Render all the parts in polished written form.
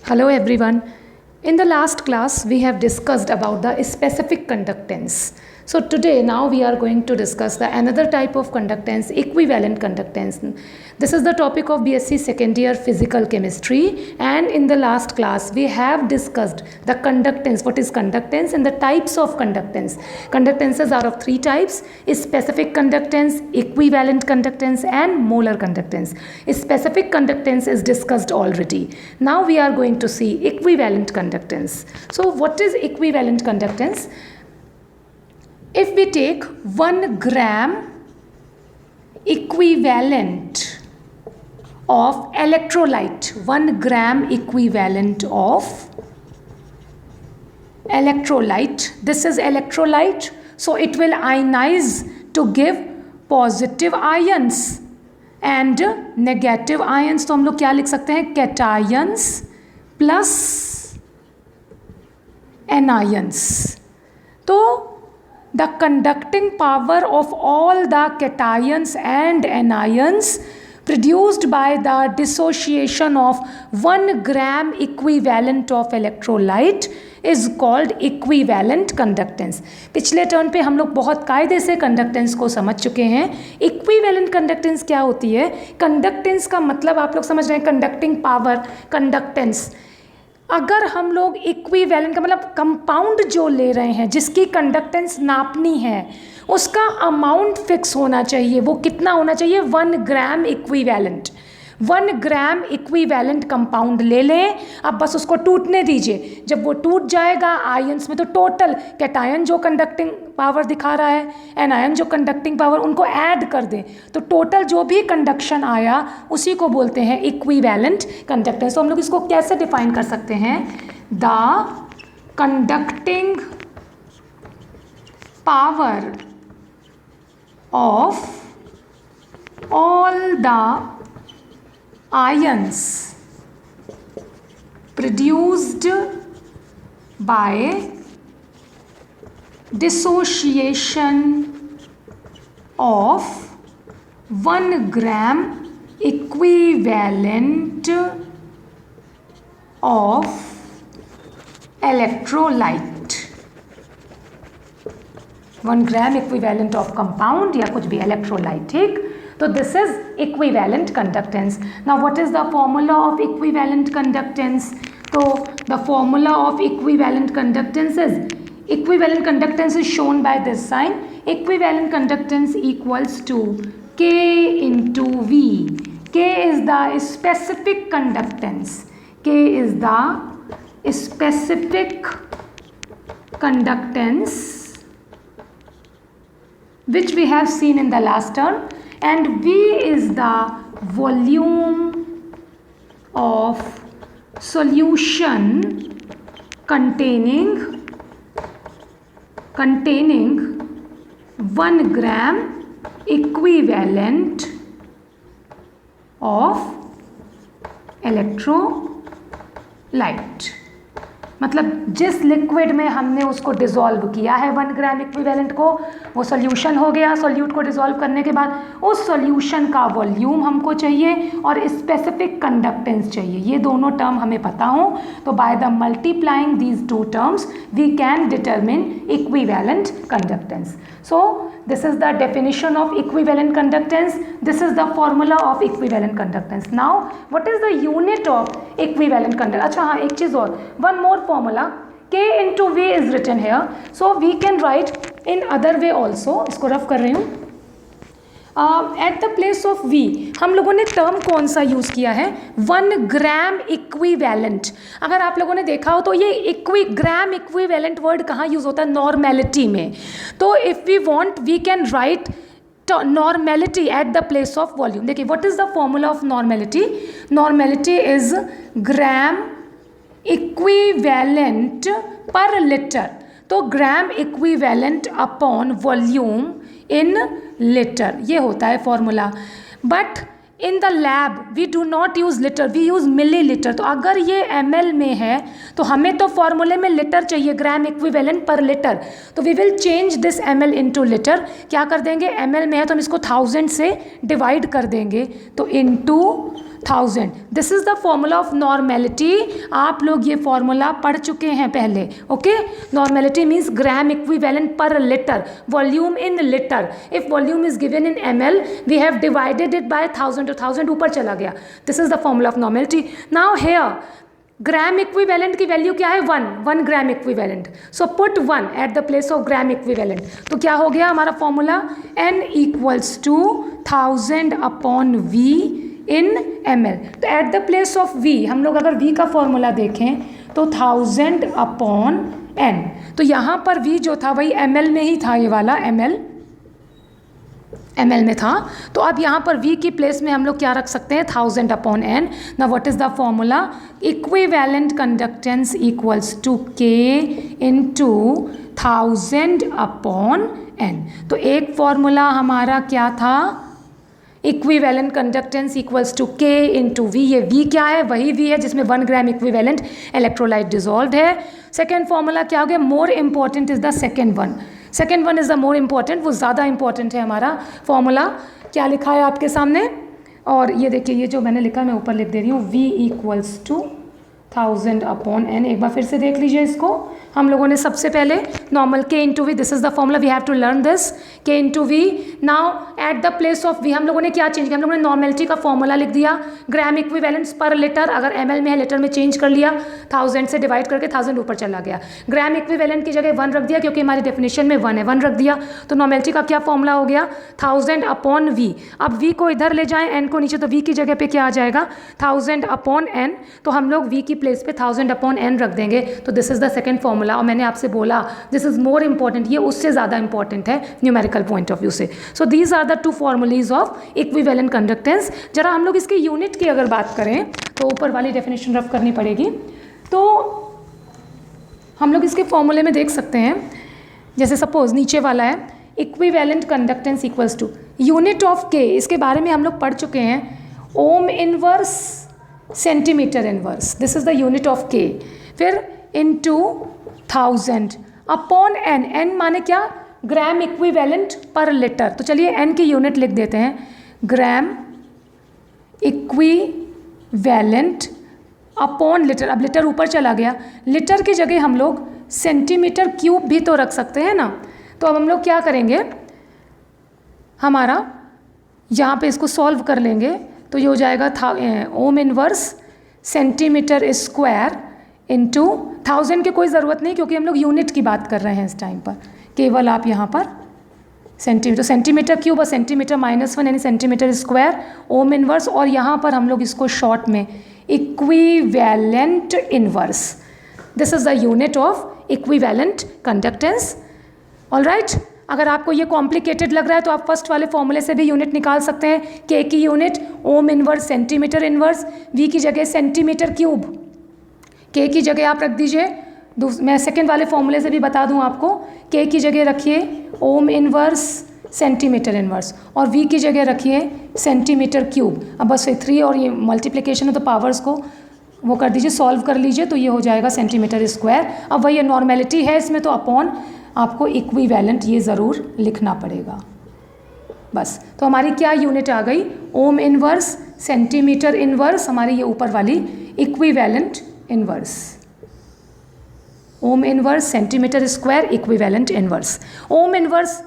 Hello everyone. In the last class we have discussed about the specific conductance. So today now we are going to discuss the another type of conductance, equivalent conductance. This is the topic of BSc second year physical chemistry, and in the last class we have discussed the conductance, what is conductance and the types of conductance. Conductances are of three types: specific conductance, equivalent conductance and molar conductance. Specific conductance is discussed already. Now we are going to see equivalent conductance. So what is equivalent conductance? If we take 1 gram equivalent of electrolyte, 1 gram equivalent of electrolyte, this is electrolyte, so it will ionize to give positive ions and negative ions. तो हम लोग क्या लिख सकते हैं? cations plus anions. तो the conducting power of all the cations and anions produced by the dissociation of 1 gram equivalent of electrolyte is called equivalent conductance. पिछले turn पे हम लोग बहुत कायदे से कंडक्टेंस को समझ चुके हैं. इक्विवेलेंट कंडक्टेंस क्या होती है? कंडक्टेंस का मतलब आप लोग समझ रहे हैं, कंडक्टिंग पावर, कंडक्टेंस. अगर हम लोग इक्विवेलेंट का मतलब कंपाउंड जो ले रहे हैं, जिसकी कंडक्टेंस नापनी है, उसका अमाउंट फिक्स होना चाहिए. वो कितना होना चाहिए? 1 gram equivalent. 1 gram equivalent compound ले लें. अब बस उसको टूटने दीजिए. जब वो टूट जाएगा आयंस में, तो टोटल कैटायन जो कंडक्टिंग पावर दिखा रहा है, एनायन जो कंडक्टिंग पावर, उनको ऐड कर दें, तो टोटल जो भी कंडक्शन आया उसी को बोलते हैं इक्विवेलेंट कंडक्टेंस. तो हम लोग इसको कैसे डिफाइन कर सकते हैं? The conducting power of all the ions produced by dissociation of 1 gram equivalent of electrolyte. 1 gram equivalent of compound या कुछ भी electrolyte. ठीक, तो this is equivalent conductance. Now what is the formula of equivalent conductance? तो the formula of equivalent conductance is shown by this sign. Equivalent conductance equals to K into V. K is the specific conductance. K is the specific conductance which we have seen in the last term, and V is the volume of solution containing 1 gram equivalent of electrolyte. मतलब जिस liquid में हमने उसको dissolve किया है 1 gram equivalent को, वो solution हो गया. सॉल्यूट को डिज़ोल्व करने के बाद उस सॉल्यूशन का वॉल्यूम हमको चाहिए और स्पेसिफिक कंडक्टेंस चाहिए. ये दोनों टर्म हमें पता हो, तो by the multiplying these 2 terms we can determine equivalent conductance. So this is the definition of equivalent conductance. This is the formula of equivalent conductance. Now what is the unit of equivalent conductance? अच्छा हाँ, एक चीज़ और, one more formula, K into V is written here, so we can write in other way also. इसको rough कर रही हूँ. Eight the place of V हम लोगों ने टर्म कौन सा यूज़ किया है? 1 ग्राम इक्विवेलेंट. अगर आप लोगों ने देखा हो तो ये ग्राम इक्विवेलेंट वर्ड कहाँ यूज़ होता है? नॉर्मेलिटी में. तो if we want we can write normality at the place of volume. देखिए, what is the formula of normality? Normality is gram equivalent per litre. तो gram equivalent upon volume in litre, ये होता है formula. But in the lab we do not use litre, we use millilitre. तो अगर ये ml में है तो हमें तो फॉर्मूले में लीटर चाहिए, ग्राम इक्विवेलेंट पर लीटर. तो we will change this ml into litre. क्या कर देंगे? ml में है तो हम इसको 1000 से डिवाइड कर देंगे, तो into 1000. This is the formula of normality. आप लोग ये फॉर्मूला पढ़ चुके हैं पहले. Okay, normality means gram equivalent per litre, volume in litre. If volume is given in ml, we have divided it by 1000 to 1000 ऊपर चला गया. This is the formula of normality. Now here gram equivalent की value क्या है? 1 gram equivalent. So put 1 at the place of gram equivalent. तो क्या हो गया हमारा formula? n equals to 1000 upon v in ml. तो at the place of v हम लोग अगर v का फॉर्मूला देखें तो 1000 अपॉन n. तो यहाँ पर v जो था वही ml में ही था, ये वाला ml में था. तो अब यहाँ पर v की प्लेस में हम लोग क्या रख सकते हैं? 1000 अपॉन n. ना what is the formula? Equivalent conductance equals to k into 1000 upon n. तो एक फॉर्मूला हमारा क्या था? Equivalent conductance equals to k into v. ये v क्या है? वही v है जिसमें 1 ग्राम इक्विवेलेंट इलेक्ट्रोलाइट डिजॉल्व है. सेकेंड फॉर्मूला क्या हो गया? More important is the second one. Second one is the more important, वो ज़्यादा इंपॉर्टेंट है हमारा फॉर्मूला. क्या लिखा है आपके सामने? और ये देखिए, ये जो मैंने लिखा मैं ऊपर लिख दे रही हूँ, v equals to 1000 upon n. एक बार फिर से देख लीजिए इसको. हम लोगों ने सबसे पहले normal k into V, this is the formula, we have to learn this. k into V. Now at the place of v हम लोगों ने क्या चेंज किया? हम लोगों ने नॉर्मेलिटी का फॉर्मूला लिख दिया. ग्राम इक्विवेलेंट्स पर लीटर, अगर ml में है लीटर में चेंज कर लिया. 1000 से डिवाइड करके 1000 ऊपर चला गया. ग्राम इक्विवेलेंट की जगह 1 रख दिया क्योंकि हमारी डेफिनेशन में 1 है, 1 रख दिया. तो नॉर्मेलिटी का क्या फॉर्मूला हो गया? 1000 अपॉन v. अब v को इधर ले जाएं, n को नीचे, तो v की जगह पे क्या आ जाएगा? 1000 अपॉन n. तो हम लोग v की प्लेस पे 1000 अपॉन n रख देंगे. तो this is the second formula. और मैंने आपसे बोला दिस इज मोर इंपॉर्टेंट, ये उससे ज़्यादा इंपॉर्टेंट है न्यूमेरिकल पॉइंट ऑफ व्यू से. So these are the two formulae of equivalent conductance. जरा हम लोग इसके यूनिट की अगर बात करें तो ऊपर वाली डेफिनेशन रफ करनी पड़ेगी. तो हम लोग इसके फॉर्मूले में देख सकते हैं, जैसे सपोज नीचे वाला है equivalent conductance equals to unit of k. इसके बारे में हम लोग पढ़ चुके हैं. Ohm inverse centimetre inverse, this is the unit of k. फिर इनटू 1000 अपॉन n. n माने क्या? Gram equivalent per litre. तो चलिए n की यूनिट लिख देते हैं, ग्राम इक्विवेलेंट अपॉन लीटर. अब लीटर ऊपर चला गया, लीटर की जगह हम लोग सेंटीमीटर क्यूब भी तो रख सकते हैं ना. तो अब हम लोग क्या करेंगे, हमारा यहाँ पे इसको सॉल्व कर लेंगे. तो ये हो जाएगा ओम इनवर्स सेंटीमीटर स्क्वायर इंटू 1000 की कोई ज़रूरत नहीं क्योंकि हम लोग यूनिट की बात कर रहे हैं इस टाइम पर. केवल आप यहाँ पर सेंटीमीटर, सेंटीमीटर क्यूब और सेंटीमीटर -1 यानी सेंटीमीटर स्क्वायर ओम इनवर्स. और यहाँ पर हम लोग इसको शॉर्ट में equivalent inverse. This is the unit of equivalent conductance. Alright, अगर आपको ये कॉम्प्लिकेटेड लग रहा है तो आप फर्स्ट वाले फॉर्मूले से भी यूनिट निकाल सकते हैं. के की unit ohm inverse centimetre inverse, V की जगह सेंटीमीटर क्यूब, के की जगह आप रख दीजिए. मैं सेकंड वाले फॉर्मूले से भी बता दूं आपको, के की जगह रखिए ओम इनवर्स सेंटीमीटर इनवर्स और वी की जगह रखिए सेंटीमीटर क्यूब. अब बस 3 और ये मल्टीप्लिकेशन है तो पावर्स को वो कर दीजिए, सॉल्व कर लीजिए. तो ये हो जाएगा सेंटीमीटर स्क्वायर. अब वही नॉर्मेलिटी है इसमें तो अपॉन आपको इक्विवेलेंट ये ज़रूर लिखना पड़ेगा बस. तो हमारी क्या यूनिट आ गई? ओम इनवर्स सेंटीमीटर इनवर्स, हमारी ये ऊपर वाली इक्विवेलेंट इनवर्स. ओम inverse centimetre square equivalent inverse. Ohm inverse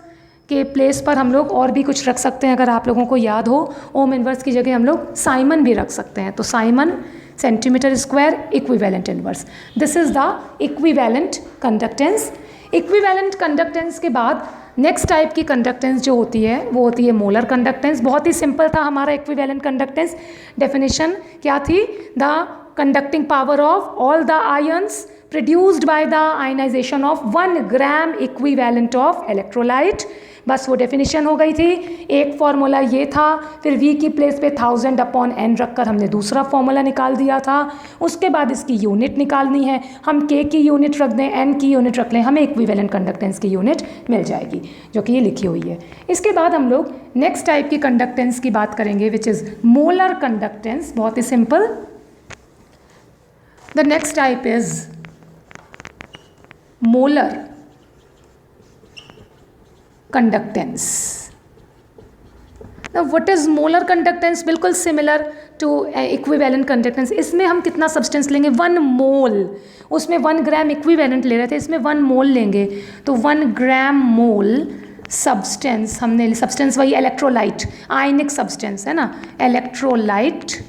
के प्लेस पर हम लोग और भी कुछ रख सकते हैं अगर आप लोगों को याद हो. ओम इनवर्स की जगह हम लोग साइमन भी रख सकते हैं. तो Simon centimetre square equivalent inverse. This is the equivalent conductance. Equivalent conductance के बाद नेक्स्ट टाइप की कंडक्टेंस जो होती है वो होती है मोलर कंडक्टेंस. बहुत ही सिंपल था हमारा इक्विवेलेंट कंडक्टेंस. डेफिनेशन क्या थी? The conducting power of all the ions produced by the ionization of 1 gram equivalent of electrolyte. बस वो डेफिनेशन हो गई थी. एक फॉर्मूला ये था. फिर v की प्लेस पे 1000 अपॉन n रखकर हमने दूसरा फॉर्मूला निकाल दिया था. उसके बाद इसकी यूनिट निकालनी है. हम k की यूनिट रख दें, n की यूनिट रख लें, हमें इक्विवेलेंट कंडक्टेंस की यूनिट मिल जाएगी जो कि ये लिखी हुई है. इसके बाद हम लोग नेक्स्ट टाइप की कंडक्टेंस की बात करेंगे विच इज़ मोलर कंडक्टेंस. बहुत ही simple. The next type is molar conductance. What is molar conductance? बिल्कुल सिमिलर टू इक्विवेलेंट कंडक्टेंस, इसमें हम कितना सब्सटेंस लेंगे 1 मोल, उसमें 1 ग्राम इक्विवेलेंट ले रहे थे, इसमें 1 मोल लेंगे, तो 1 ग्राम मोल सब्सटेंस हमने, सब्सटेंस वही इलेक्ट्रोलाइट, आयनिक सब्सटेंस है ना, इलेक्ट्रोलाइट,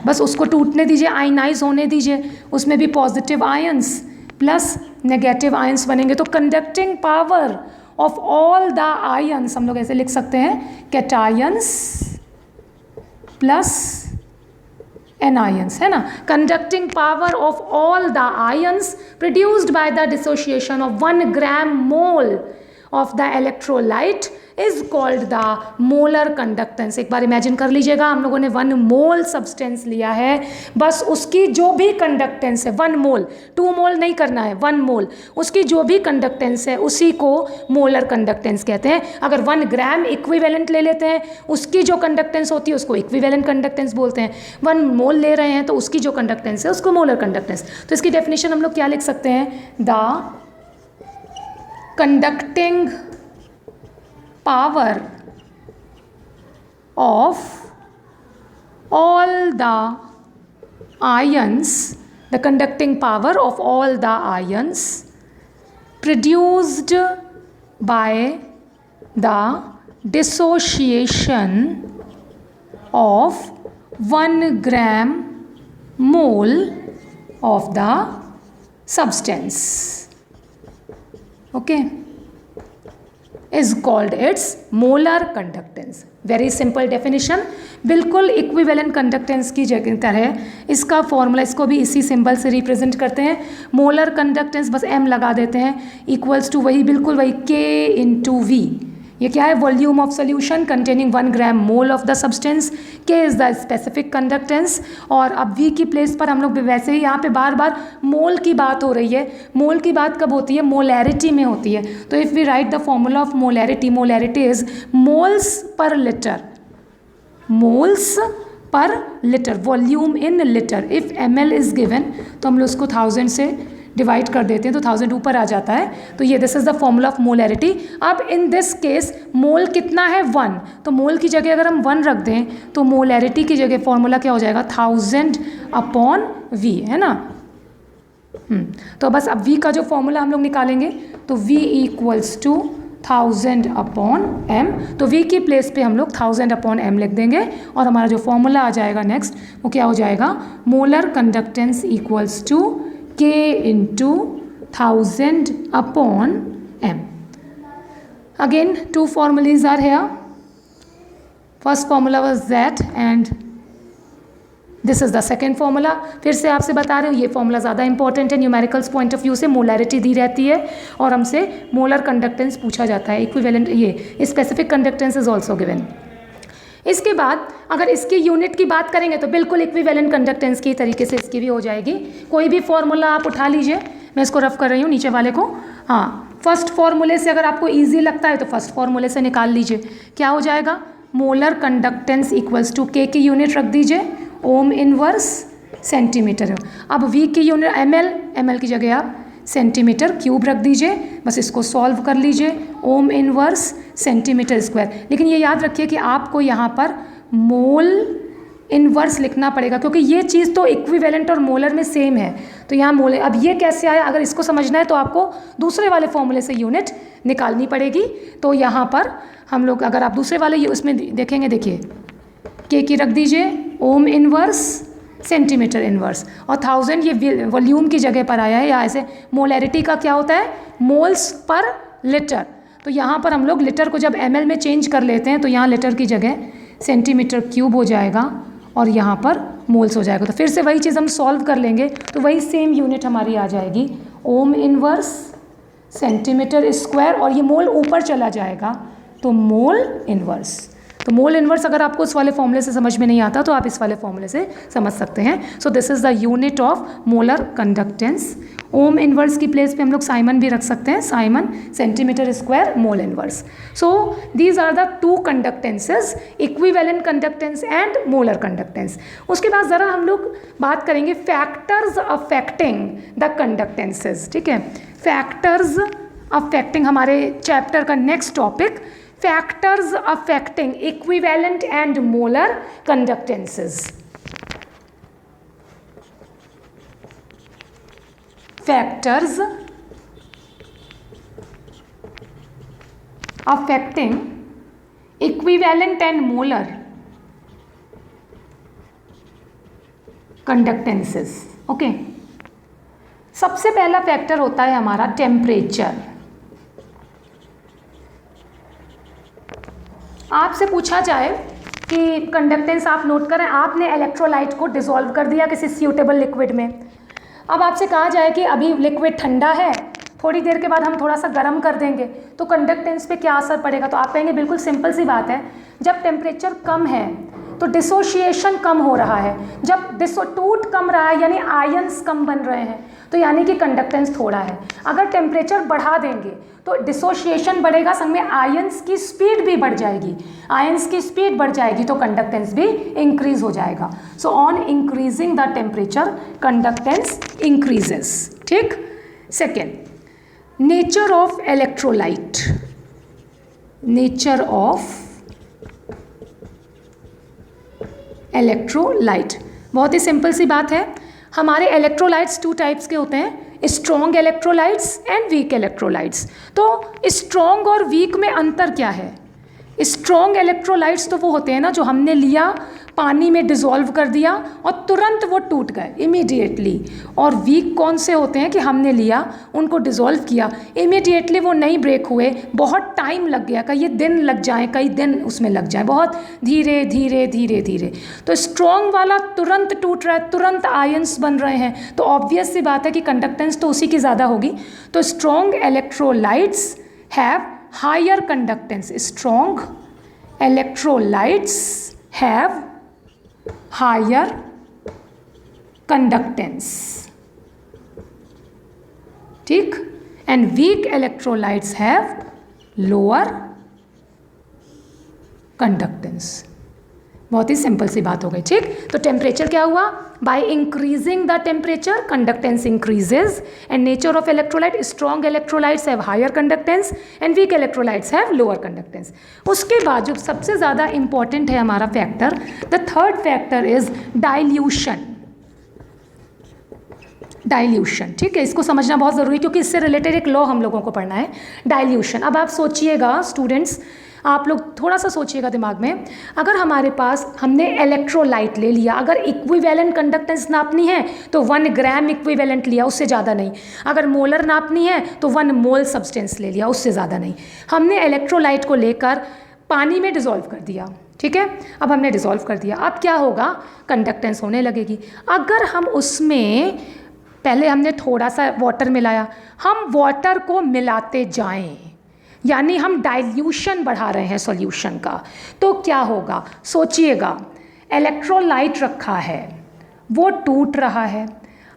बस उसको टूटने दीजिए, आयनाइज होने दीजिए, उसमें भी positive ions plus negative ions बनेंगे, तो conducting power of all the ions हम लोग ऐसे लिख सकते हैं, कैटायंस प्लस एनायंस, है ना, conducting power of all the ions produced by the dissociation of 1 gram mole of the electrolyte is called the molar conductance. एक बार इमेजिन कर लीजिएगा, हम लोगों ने 1 मोल सब्सटेंस लिया है, बस उसकी जो भी कंडक्टेंस है 1 मोल, 2 मोल नहीं करना है, 1 मोल, उसकी जो भी कंडक्टेंस है उसी को मोलर कंडक्टेंस कहते हैं। अगर 1 ग्राम इक्विवेलेंट ले लेते हैं, उसकी जो कंडक्टेंस होती है उसको इक्विवेलेंट कंडक्टेंस बोलते हैं, 1 मोल ले रहे हैं तो उसकी जो कंडक्टेंस है उसको मोलर कंडक्टेंस। तो इसकी डेफिनेशन हम लोग क्या लिख सकते हैं, the conducting power of all the ions, the conducting power of all the ions produced by the dissociation of 1 gram mole of the substance, okay, is called its molar conductance। Very simple definition, बिल्कुल equivalent conductance की जगह तरह इसका formula, इसको भी इसी symbol से represent करते हैं, मोलर कंडक्टेंस बस m लगा देते हैं, इक्वल्स टू वही, बिल्कुल वही K × V। ये क्या है, volume of solution containing 1 gram mole of the substance, K is the specific conductance, और अब V की प्लेस पर हम लोग वैसे ही यहाँ पे बार बार मोल की बात हो रही है। मोल की बात कब होती है, मोलैरिटी में होती है। तो if we write the formula of molarity, molarity is moles per litre, moles per litre, volume in litre. If ml is given तो हम लोग उसको 1000 से डिवाइड कर देते हैं तो 1000 ऊपर आ जाता है, तो ये this is the formula of molarity. अब इन दिस केस मोल कितना है 1, तो मोल की जगह अगर हम 1 रख दें तो मोलैरिटी की जगह फॉर्मूला क्या हो जाएगा, 1000/V, है ना। तो बस अब V का जो फॉर्मूला हम लोग निकालेंगे तो V = 1000/m, तो V की प्लेस पे हम लोग 1000/m लिख देंगे, और हमारा जो फॉर्मूला आ जाएगा नेक्स्ट वो क्या हो जाएगा, molar conductance = K × 1000/m। Again 2 formulas are here. First formula was that and this is the second formula। फिर से आपसे बता रहे हूँ ये फॉर्मूला ज़्यादा इंपॉर्टेंट है, न्यूमेरिकल्स पॉइंट ऑफ व्यू से मोलैरिटी दी रहती है और हमसे मोलर कंडक्टेंस पूछा जाता है, इक्विवेलेंट, ये specific conductance is also given. इसके बाद अगर इसकी यूनिट की बात करेंगे तो बिल्कुल इक्विवेलेंट कंडक्टेंस की तरीके से इसकी भी हो जाएगी। कोई भी फॉर्मूला आप उठा लीजिए, मैं इसको रफ कर रही हूँ नीचे वाले को, हाँ, फर्स्ट फॉर्मूले से अगर आपको इजी लगता है तो फर्स्ट फॉर्मूले से निकाल लीजिए। क्या हो जाएगा, मोलर कंडक्टेंस = K की यूनिट रख दीजिए ओम इनवर्स सेंटीमीटर। अब V की यूनिट ml की जगह आप सेंटीमीटर क्यूब रख दीजिए, बस इसको सॉल्व कर लीजिए, ओम इनवर्स सेंटीमीटर स्क्वायर। लेकिन ये याद रखिए कि आपको यहाँ पर मोल इनवर्स लिखना पड़ेगा क्योंकि ये चीज़ तो इक्विवेलेंट और मोलर में सेम है, तो यहाँ मोल, अब ये कैसे आया, अगर इसको समझना है तो आपको दूसरे वाले फॉर्मूले से यूनिट निकालनी पड़ेगी। तो यहाँ पर हम लोग, अगर आप दूसरे वाले उसमें देखेंगे, देखिए K की रख दीजिए ओम इनवर्स सेंटीमीटर इनवर्स, और 1000 ये वॉल्यूम की जगह पर आया है, या ऐसे मोलैरिटी का क्या होता है, मोल्स पर लीटर। तो यहाँ पर हम लोग लीटर को जब ml में चेंज कर लेते हैं तो यहाँ लीटर की जगह सेंटीमीटर क्यूब हो जाएगा और यहाँ पर मोल्स हो जाएगा। तो फिर से वही चीज़ हम सॉल्व कर लेंगे तो वही सेम यूनिट हमारी आ जाएगी, ओम इनवर्स सेंटीमीटर स्क्वायर, और ये मोल ऊपर चला जाएगा तो मोल इनवर्स। तो मोल इनवर्स अगर आपको इस वाले फॉर्मूले से समझ में नहीं आता तो आप इस वाले फॉर्मूले से समझ सकते हैं। So this is the unit of molar conductance. Ohm inverse की प्लेस पे हम लोग साइमन भी रख सकते हैं, siemens centimetre square mole inverse. So these are the 2 conductances, equivalent conductance and molar conductance. उसके बाद ज़रा हम लोग बात करेंगे फैक्टर्स अफेक्टिंग द कंडक्टेंसेज, ठीक है। फैक्टर्स अफेक्टिंग हमारे चैप्टर का next topic, factors affecting equivalent and molar conductances. Factors affecting equivalent and molar conductances. Okay, सबसे पहला फैक्टर होता है हमारा टेम्परेचर. आपसे पूछा जाए कि कंडक्टेंस आप नोट करें, आपने इलेक्ट्रोलाइट को डिसॉल्व कर दिया किसी सूटेबल लिक्विड में. अब आपसे कहा जाए कि अभी लिक्विड ठंडा है, थोड़ी देर के बाद हम थोड़ा सा गर्म कर देंगे तो कंडक्टेंस पे क्या असर पड़ेगा. तो आप कहेंगे बिल्कुल सिंपल सी बात है, जब टेम्परेचर कम है तो डिसोशिएशन कम हो रहा है, जब टूट कम रहा है यानी आयंस कम बन रहे हैं, तो यानी कि कंडक्टेंस थोड़ा है. अगर टेम्परेचर बढ़ा देंगे तो डिसोशिएशन बढ़ेगा, संग में आयंस की स्पीड भी बढ़ जाएगी. आयंस की स्पीड बढ़ जाएगी तो कंडक्टेंस भी इंक्रीज हो जाएगा. So on increasing the temperature conductance increases. ठीक. Second, nature of electrolyte. Nature of electrolyte बहुत ही सिंपल सी बात है. हमारे इलेक्ट्रोलाइट्स टू टाइप्स के होते हैं, strong electrolytes and weak electrolytes. तो स्ट्रॉन्ग और वीक में अंतर क्या है. स्ट्रॉन्ग इलेक्ट्रोलाइट्स तो वो होते हैं ना जो हमने लिया, पानी में डिसॉल्व कर दिया और तुरंत वो टूट गए इमीडिएटली. और वीक कौन से होते हैं कि हमने लिया, उनको डिसॉल्व किया, इमीडिएटली वो नहीं ब्रेक हुए, बहुत टाइम लग गया, कई दिन लग जाए, कई दिन उसमें लग जाए, बहुत धीरे धीरे धीरे धीरे. तो स्ट्रॉन्ग वाला तुरंत टूट रहा है, तुरंत आयंस बन रहे हैं, तो ऑब्वियस सी बात है कि कंडक्टेंस तो उसी की ज़्यादा होगी. तो strong electrolytes have higher conductance. Strong electrolytes have higher conductance. ठीक. and weak electrolytes have lower conductance. बहुत ही सिंपल सी बात हो गई. ठीक. तो टेम्परेचर क्या हुआ, by increasing the temperature conductance increases. And nature of electrolyte, strong electrolytes have higher conductance and weak electrolytes have lower conductance. उसके बाद जो सबसे ज़्यादा इंपॉर्टेंट है हमारा factor, the third factor is dilution. Dilution. ठीक है, इसको समझना बहुत ज़रूरी है क्योंकि इससे रिलेटेड एक लॉ हम लोगों को पढ़ना है, डाइल्यूशन. अब आप सोचिएगा स्टूडेंट्स, आप लोग थोड़ा सा सोचिएगा दिमाग में, अगर हमारे पास हमने इलेक्ट्रोलाइट ले लिया, अगर इक्विवेलेंट कंडक्टेंस नापनी है तो 1 ग्राम इक्विवेलेंट लिया, उससे ज़्यादा नहीं. अगर मोलर नापनी है तो 1 मोल सब्सटेंस ले लिया, उससे ज़्यादा नहीं. हमने इलेक्ट्रोलाइट को लेकर पानी में डिसॉल्व कर दिया. ठीक है, अब हमने डिसॉल्व कर दिया, अब क्या होगा, कंडक्टेंस होने लगेगी. अगर हम उसमें पहले हमने थोड़ा सा वाटर मिलाया, हम वाटर को मिलाते जाएं, यानी हम डाइल्यूशन बढ़ा रहे हैं सॉल्यूशन का, तो क्या होगा, सोचिएगा. इलेक्ट्रोलाइट रखा है, वो टूट रहा है,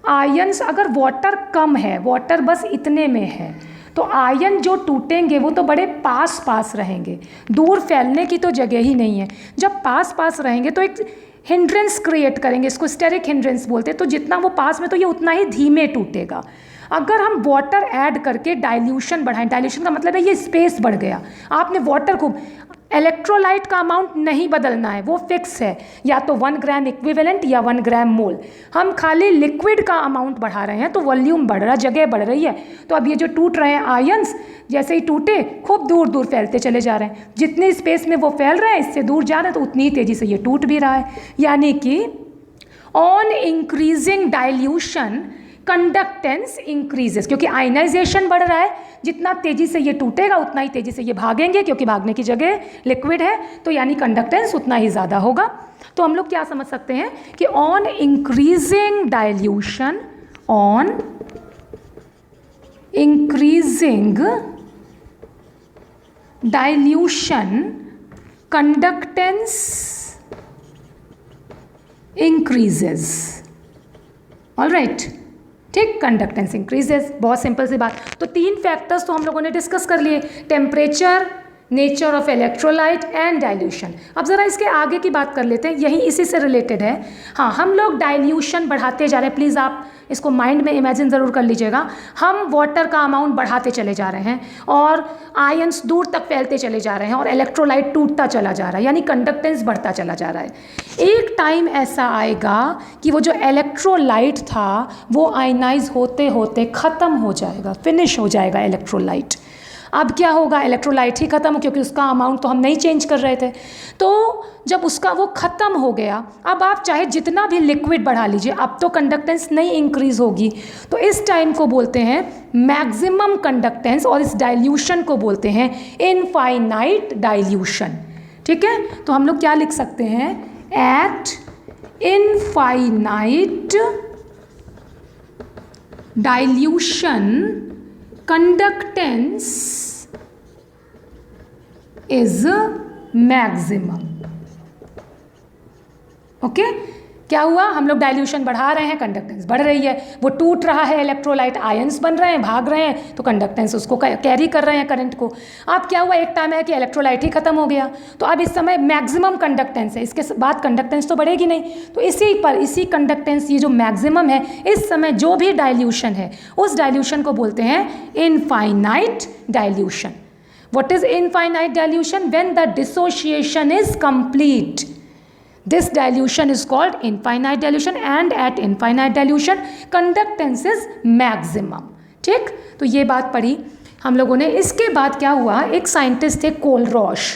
आयंस, अगर वाटर कम है, वाटर बस इतने में है, तो आयन जो टूटेंगे वो तो बड़े पास पास रहेंगे, दूर फैलने की तो जगह ही नहीं है. जब पास पास रहेंगे तो एक हिंड्रेंस क्रिएट करेंगे, इसको स्टेरिक हिंड्रेंस बोलते हैं. तो जितना वो पास में, तो ये उतना ही धीमे टूटेगा. अगर हम वाटर ऐड करके डाइल्यूशन बढ़ाएं, डाइल्यूशन का मतलब है ये स्पेस बढ़ गया, आपने वाटर को, इलेक्ट्रोलाइट का अमाउंट नहीं बदलना है, वो फिक्स है, या तो 1 ग्राम इक्विवेलेंट या 1 ग्राम मोल. हम खाली लिक्विड का अमाउंट बढ़ा रहे हैं तो वॉल्यूम बढ़ रहा, जगह बढ़ रही है. तो अब ये जो टूट रहे हैं आयंस, जैसे ही टूटे खूब दूर दूर फैलते चले जा रहे हैं, जितनी स्पेस में वो फैल रहे हैं इससे दूर जा रहे हैं, तो उतनी ही तेज़ी से ये टूट भी रहा है. यानी कि on increasing dilution conductance increases, क्योंकि आयनाइजेशन बढ़ रहा है, जितना तेज़ी से ये टूटेगा उतना ही तेज़ी से ये भागेंगे, क्योंकि भागने की जगह लिक्विड है, तो यानी कंडक्टेंस उतना ही ज़्यादा होगा. तो हम लोग क्या समझ सकते हैं कि on increasing dilution, on increasing dilution conductance increases. All right. ठीक, कंडक्टेंस इंक्रीजेस, बहुत सिंपल सी बात. तो 3 फैक्टर्स तो हम लोगों ने डिस्कस कर लिए, temperature, nature of electrolyte and dilution. अब ज़रा इसके आगे की बात कर लेते हैं, यही इसी से रिलेटेड है। हाँ, हम लोग डाइल्यूशन बढ़ाते जा रहे हैं, प्लीज़ आप इसको माइंड में इमेजिन ज़रूर कर लीजिएगा। हम वाटर का अमाउंट बढ़ाते चले जा रहे हैं और आयंस दूर तक फैलते चले जा रहे हैं और इलेक्ट्रोलाइट टूटता चला जा रहा है, यानी कंडक्टेंस बढ़ता चला जा रहा है। एक टाइम ऐसा आएगा कि वो जो इलेक्ट्रोलाइट था वो आयनाइज होते होते ख़त्म हो जाएगा, फिनिश हो जाएगा इलेक्ट्रोलाइट। अब क्या होगा, इलेक्ट्रोलाइट ही ख़त्म हो, क्योंकि उसका अमाउंट तो हम नहीं चेंज कर रहे थे। तो जब उसका वो ख़त्म हो गया, अब आप चाहे जितना भी लिक्विड बढ़ा लीजिए, अब तो कंडक्टेंस नहीं इंक्रीज़ होगी। तो इस टाइम को बोलते हैं मैक्सिमम कंडक्टेंस, और इस डाइल्यूशन को बोलते हैं इनफाइनाइट डाइल्यूशन। ठीक है, तो हम लोग क्या लिख सकते हैं, eight infinite dilution conductance is maximum। Okay, क्या हुआ, हम लोग डाइल्यूशन बढ़ा रहे हैं, कंडक्टेंस बढ़ रही है, वो टूट रहा है, इलेक्ट्रोलाइट आयंस बन रहे हैं, भाग रहे हैं, तो कंडक्टेंस उसको कैरी कर रहे हैं करंट को। अब क्या हुआ, एक टाइम है कि इलेक्ट्रोलाइट ही खत्म हो गया, तो अब इस समय मैक्सिमम कंडक्टेंस है, इसके बाद कंडक्टेंस तो बढ़ेगी नहीं, तो इसी कंडक्टेंस, ये जो मैक्सिमम है, इस समय जो भी डाइल्यूशन है उस डाइल्यूशन को बोलते हैं infinite dilution. What is infinite dilution? When the dissociation is complete, this dilution is called infinite dilution, and at infinite dilution conductance is maximum। ठीक, तो ये बात पढ़ी हम लोगों ने। इसके बाद क्या हुआ, एक साइंटिस्ट थे कोलरॉश,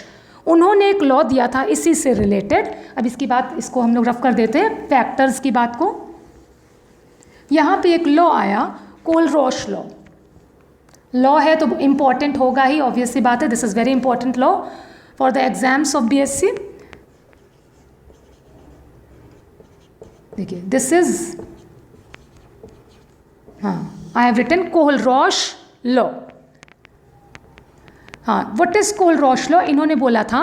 उन्होंने एक लॉ दिया था इसी से रिलेटेड। अब इसकी बात, इसको हम लोग रफ कर देते हैं फैक्टर्स की बात को। यहाँ पे एक लॉ आया, कोलरॉश लॉ। लॉ है तो इम्पॉर्टेंट होगा ही, ऑब्वियस सी बात है, this is very important law for the exams of BSc. देखिए, दिस इज, हाँ, I have written Kohlrausch law. हाँ, व्हाट इज कोलरॉश लॉ? इन्होंने बोला था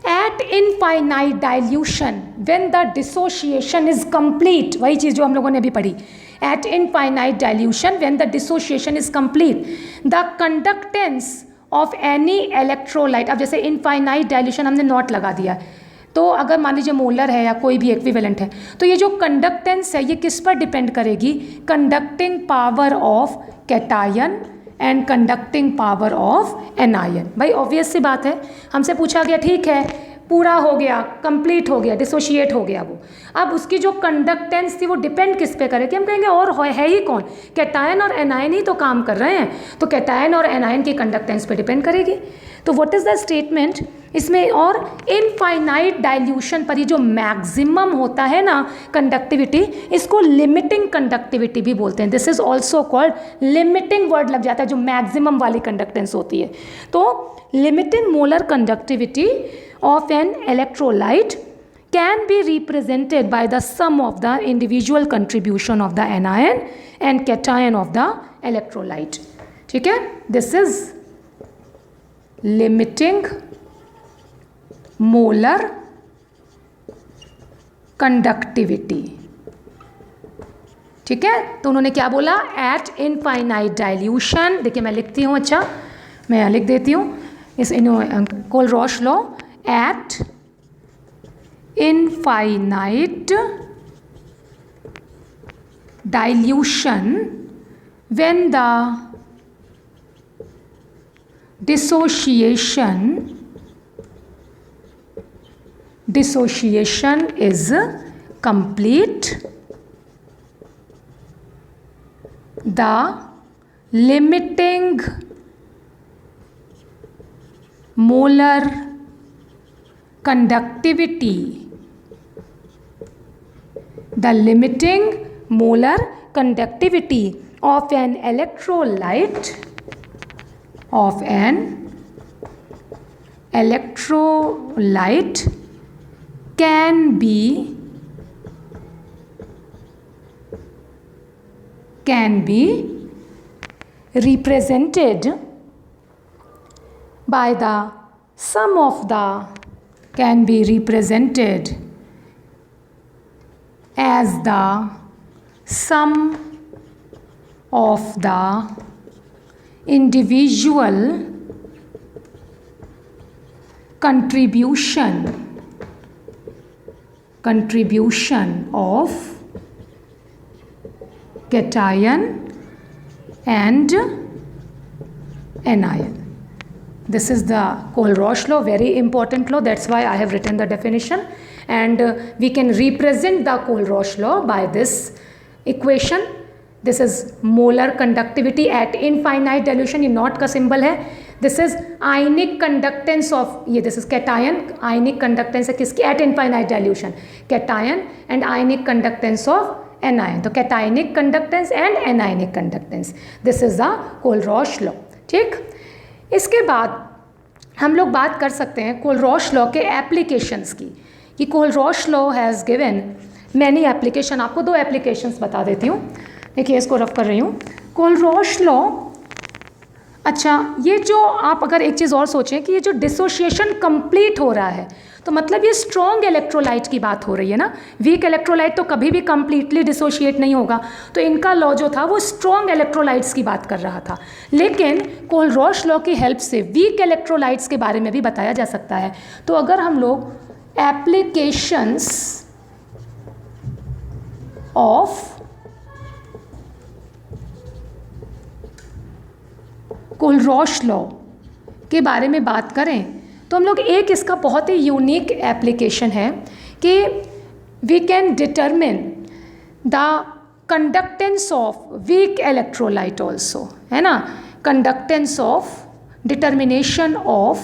eight infinite dilution when the dissociation is complete, वही चीज़ जो हम लोगों ने अभी पढ़ी, eight infinite dilution when the dissociation is complete the conductance of any electrolyte. अब जैसे इनफाइनाइट डाइल्यूशन हमने नॉट लगा दिया, तो अगर मान लीजिए मोलर है या कोई भी इक्विवेलेंट है, तो ये जो कंडक्टेंस है ये किस पर डिपेंड करेगी, conducting power of cation and conducting power of anion. भाई ऑब्वियस सी बात है, हमसे पूछा गया, ठीक है पूरा हो गया, कंप्लीट हो गया, डिसोशिएट हो गया वो, अब उसकी जो कंडक्टेंस थी वो डिपेंड किस पे करेगी? हम कहेंगे और है ही कौन, कैटायन और एनायन ही तो काम कर रहे हैं, तो कैटायन और एनायन की कंडक्टेंस पे डिपेंड करेगी। तो व्हाट इज़ द स्टेटमेंट इसमें? और इनफाइनाइट डाइल्यूशन पर ये जो मैक्सिमम होता है ना कंडक्टिविटी, इसको लिमिटिंग कंडक्टिविटी भी बोलते हैं। This is also called, limiting word लग जाता है जो मैक्सिमम वाली कंडक्टेंस होती है। तो limiting molar conductivity of an electrolyte can be represented by the sum of the individual contribution of the anion and cation of the electrolyte। ठीक है, this is limiting molar conductivity। ठीक है, तो उन्होंने क्या बोला, at infinite dilution, देखिए मैं लिखती हूँ, अच्छा मैं यहाँ लिख देती हूँ इस Kohlrausch law, at infinite dilution when the dissociation is complete, the limiting molar conductivity, the limiting molar conductivity of an electrolyte can be represented by the sum of the, can be represented as the sum of the individual contribution of cation and anion. This is the Kohlrausch law, very important law. That's why I have written the definition. And we can represent the Kohlrausch law by this equation. This is molar conductivity at infinite dilution. ये not का symbol है. This is ionic conductance of, ये this is cation. Ionic conductance है किसकी? At infinite dilution. Cation and ionic conductance of anion. तो cationic conductance and anionic conductance. This is the Kohlrausch law. ठीक. इसके बाद हम लोग बात कर सकते हैं कोलरॉश लॉ के एप्लीकेशंस की, कि Kohlrausch law has given many application. आपको दो एप्लीकेशंस बता देती हूँ. देखिए इसको रफ कर रही हूँ. कोलरॉश लॉ, अच्छा ये जो आप अगर एक चीज़ और सोचें कि ये जो डिसोशिएशन कंप्लीट हो रहा है, तो मतलब ये स्ट्रॉन्ग इलेक्ट्रोलाइट की बात हो रही है ना. वीक इलेक्ट्रोलाइट तो कभी भी कंप्लीटली डिसोशिएट नहीं होगा. तो इनका लॉ जो था वो स्ट्रॉन्ग इलेक्ट्रोलाइट्स की बात कर रहा था. लेकिन कोलरॉश लॉ की हेल्प से वीक इलेक्ट्रोलाइट्स के बारे में भी बताया जा सकता है. तो अगर हम लोग एप्लीकेशंस ऑफ कोलरॉश लॉ के बारे में बात करें, तो हम लोग एक इसका बहुत ही यूनिक एप्लीकेशन है कि we can determine the conductance of weak electrolyte also, है ना. Conductance of, determination of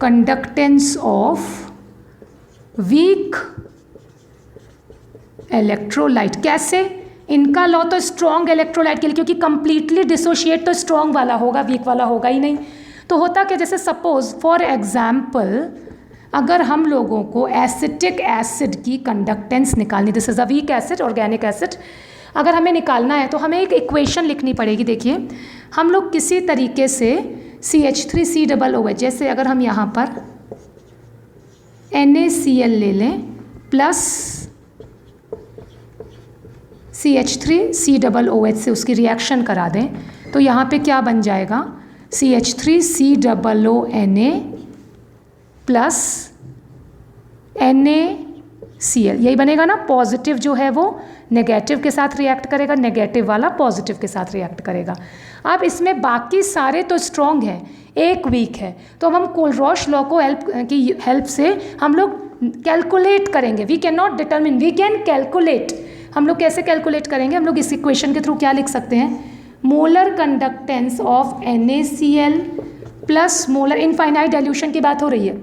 conductance of weak electrolyte. कैसे? इनका लॉ तो स्ट्रॉन्ग इलेक्ट्रोलाइट के लिए, क्योंकि कंप्लीटली डिसोशिएट तो स्ट्रॉन्ग वाला होगा, वीक वाला होगा ही नहीं. तो होता क्या, जैसे सपोज फॉर एग्जाम्पल अगर हम लोगों को एसिटिक एसिड की कंडक्टेंस निकालनी, this is a weak acid, organic acid, अगर हमें निकालना है तो हमें एक इक्वेशन लिखनी पड़ेगी. देखिए हम लोग किसी तरीके से CH3COOH, जैसे अगर हम यहाँ पर NaCl ले लें प्लस CH3COOH से उसकी रिएक्शन करा दें, तो यहाँ पे क्या बन जाएगा? CH3COONA प्लस NaCl, यही बनेगा ना. पॉजिटिव जो है वो नेगेटिव के साथ रिएक्ट करेगा, नेगेटिव वाला पॉजिटिव के साथ रिएक्ट करेगा. अब इसमें बाकी सारे तो स्ट्रॉन्ग हैं, एक वीक है. तो हम कोलरॉश लॉ को की हेल्प से हम लोग कैलकुलेट करेंगे. We can not determine, we can calculate. हम लोग कैसे कैलकुलेट करेंगे? हम लोग इस इक्वेशन के थ्रू क्या लिख सकते हैं? Molar conductance of NaCl plus molar, infinite dilution की बात हो रही है,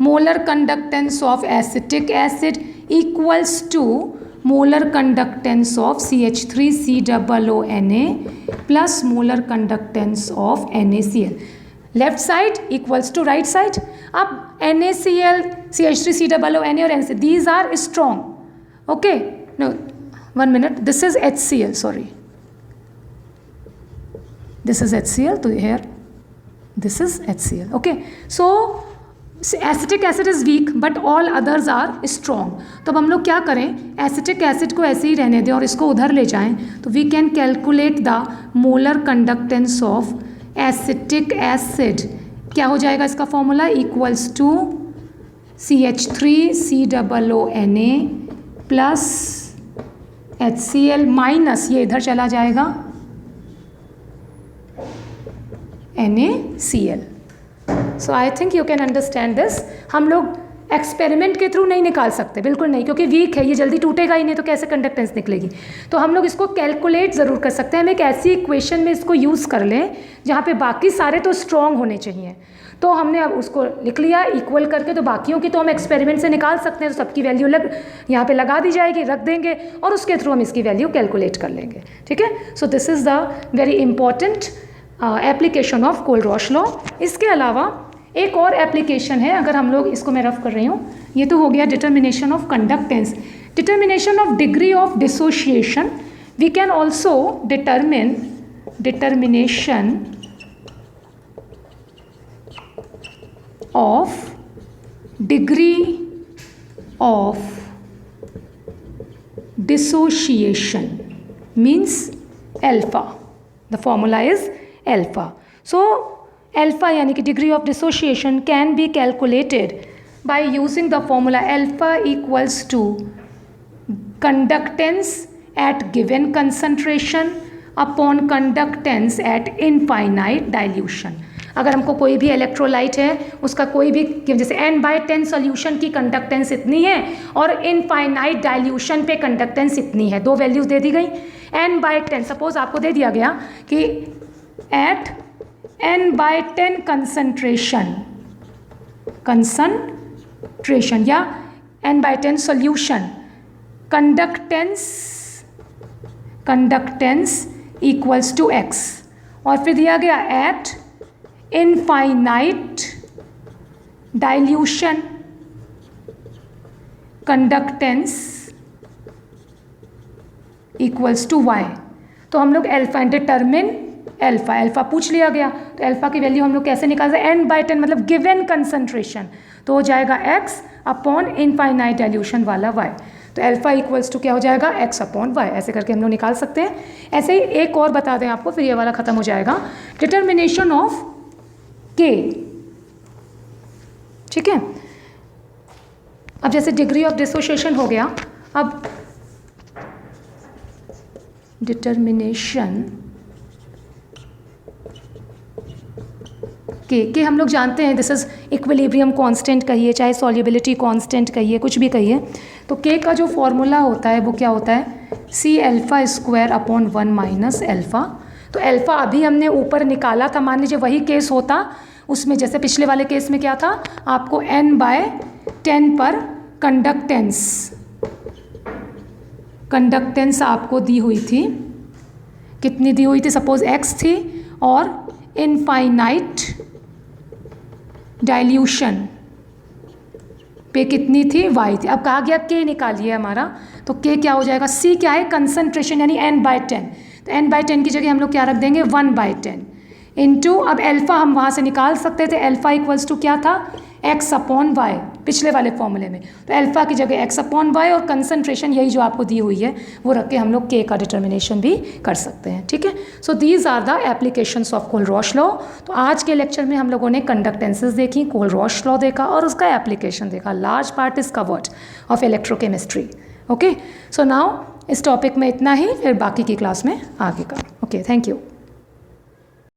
molar conductance of acetic acid equals to molar conductance of CH3COONA plus molar conductance of NaCl. Left side equals to right side. अब NaCl, CH3COONA और NaCl, these are strong. Okay, no, 1 minute. This is HCl. Sorry, this is HCl. So here, this is HCl. Okay, so acetic acid is weak but all others are strong. तो अब हम लोग क्या करें? Acetic acid को ऐसे ही रहने दें और इसको उधर ले जाएं. तो we can calculate the molar conductance of acetic acid. क्या हो जाएगा इसका formula? Equals to CH3COONA plus HCl minus, ये इधर चला जाएगा, NaCl. So I think you can understand this. हम लोग एक्सपेरिमेंट के थ्रू नहीं निकाल सकते, बिल्कुल नहीं, क्योंकि वीक है, ये जल्दी टूटेगा ही नहीं, तो कैसे कंडक्टेंस निकलेगी. तो हम लोग इसको कैलकुलेट ज़रूर कर सकते हैं. हम एक ऐसी इक्वेशन में इसको यूज़ कर लें जहाँ पे बाकी सारे तो स्ट्रॉन्ग होने चाहिए. तो हमने अब उसको लिख लिया इक्वल करके. तो बाकियों की तो हम एक्सपेरिमेंट से निकाल सकते हैं, तो सबकी वैल्यू यहाँ पे लगा दी जाएगी, रख देंगे और उसके थ्रू हम इसकी वैल्यू कैलकुलेट कर लेंगे. ठीक है. So this is the very important application of Kohlrausch law. इसके अलावा एक और एप्लीकेशन है, अगर हम लोग इसको मैं रफ कर रही हूँ. ये तो हो गया determination of conductance. Determination of degree of dissociation. We can also determination of degree of dissociation means alpha. The formula is alpha. So alpha यानी कि degree of dissociation can be calculated by using the formula alpha equals to conductance at given concentration upon conductance at infinite dilution. अगर हमको कोई भी electrolyte है उसका कोई भी जैसे n/10 सॉल्यूशन की कंडक्टेंस इतनी है और इनफाइनाइट डाइल्यूशन पे कंडक्टेंस इतनी है, दो वैल्यूज़ दे दी गई। n/10 सपोज आपको दे दिया गया कि एट n/10 कंसंट्रेशन या n/10 solution conductance equals to x, और फिर दिया गया at infinite dilution conductance equals to y। तो हम लोग अल्फा डिटरमिन अल्फा पूछ लिया गया, तो अल्फा की वैल्यू हम लोग कैसे निकाल सकते हैं, n/10 मतलब गिवन कंसंट्रेशन, तो हो जाएगा x अपॉन इनफाइनाइट डाइल्यूशन वाला y। तो अल्फा इक्वल्स टू क्या हो जाएगा, x अपॉन y। ऐसे करके हम लोग निकाल सकते हैं। ऐसे ही एक और बता दें आपको, फिर ये वाला खत्म हो जाएगा। डिटर्मिनेशन ऑफ k, ठीक है। अब जैसे डिग्री ऑफ डिसोसिएशन हो गया, अब डिटर्मिनेशन के हम लोग जानते हैं दिस इज़ इक्विलिब्रियम कांस्टेंट कहिए, चाहे सॉल्युबिलिटी कांस्टेंट कहिए, कुछ भी कहिए। तो के का जो फॉर्मूला होता है वो क्या होता है, C∝² अपॉन 1 माइनस अल्फ़ा। तो अल्फ़ा अभी हमने ऊपर निकाला था, मान लीजिए वही केस होता उसमें, जैसे पिछले वाले केस में क्या था, आपको n/10 पर कंडक्टेंस आपको दी हुई थी, कितनी दी हुई थी, सपोज x थी और इनफाइनाइट डाइल्यूशन पे कितनी थी, y थी। अब कहा गया k निकालिए हमारा, तो k क्या हो जाएगा, c क्या है, कंसंट्रेशन यानी n/10, तो n/10 की जगह हम लोग क्या रख देंगे 1/10 इंटू, अब अल्फ़ा हम वहाँ से निकाल सकते थे, अल्फ़ा इक्वल्स टू क्या था, x अपॉन y पिछले वाले फॉर्मूले में, तो अल्फ़ा की जगह x अपॉन y और कंसंट्रेशन यही जो आपको दी हुई है वो रख के हम लोग k का डिटर्मिनेशन भी कर सकते हैं, ठीक है। So these are the applications of Kohlrausch law. तो आज के लेक्चर में हम लोगों ने कंडक्टेंसेस देखी, कोलरॉश लॉ देखा और उसका एप्लीकेशन देखा। Large part is covered of electrochemistry. Okay, so now इस टॉपिक में इतना ही, फिर बाकी की क्लास में आगे का। Okay, thank you.